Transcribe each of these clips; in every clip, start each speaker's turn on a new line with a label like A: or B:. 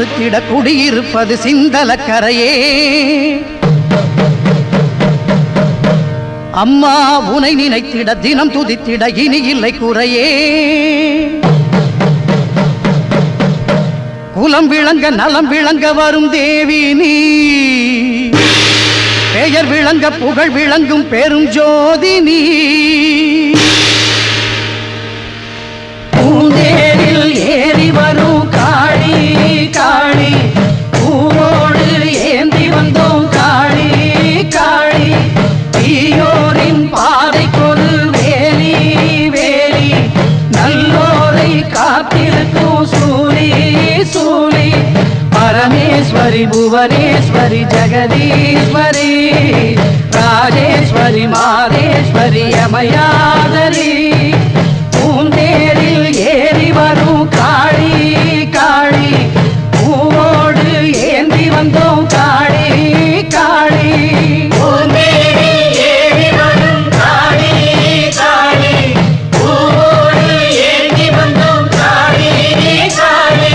A: கொடுத்திட குடியிருப்பது சிந்தலக்கரையே. அம்மா உனை நினைத்திட தினம் துதித்திட இனி இல்லை குறையே. குலம் விளங்க நலம் விளங்க வரும் தேவி நீ, பெயர் விளங்க புகழ் விளங்கும் பெரும் ஜோதி நீ. பூந்தேரில் ஏறி வரும் காளி காளி, பூவோடு ஏந்தி வந்தோம் காளி காளி. தீயோரின் பாதைக்கொரு வேலி வேலி, நல்லோரை காத்திருக்கும் சூரி சூரி. பரமேஸ்வரி புவனேஸ்வரி ஜெகதீஸ்வரி, ராஜேஸ்வரி மாதேஸ்வரி அமயாதரி. பூந்தேரில் ஏறி வரும் காளி காளி, பூவோடு ஏந்தி வந்தோம் காளி காளி. பூந்தேரில் ஏறி வரும் காளி காளி, பூவோடு ஏந்தி வந்தோம் காளி காளி.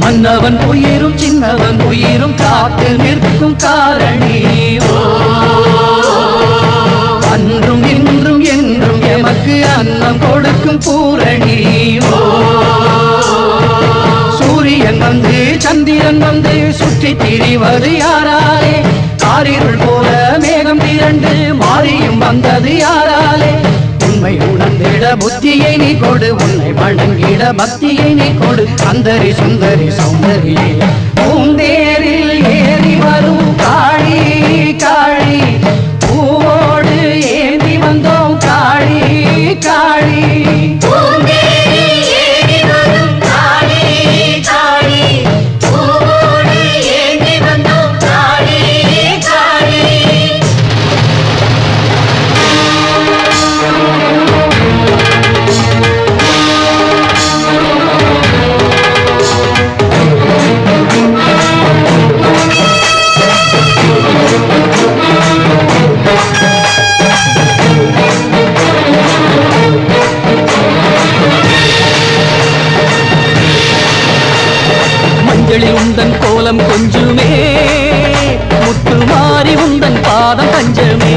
A: மன்னவன் உயிரும் சின்னவன் உயிரும் காத்து நிற்கும் காரணி. அன்றும் இன்றும் என்றும் எமக்கு அன்னம் கொடுக்கும் பூரணி. சூரியன் வந்து சந்திரன் வந்து சுற்றி திரிவது யாராலே? காரிருள் போல மேகம் திரண்டு மாறியும் வந்தது யாராலே? உண்மை உணர்ந்திட புத்தியை நீ கொடு, உன்னை வணங்கிட பக்தியை நீ கொடு. அந்தரி சுந்தரி சௌந்தரியே, பூந்தேரில் ஏறி வரும் காளி காளி, பூவோடு ஏந்தி வந்தோம் காளி காளி. மஞ்சளில் உந்தன் கோலம் கொஞ்சுமே, முத்து மாறி உந்தன் பாதம் பஞ்சமே.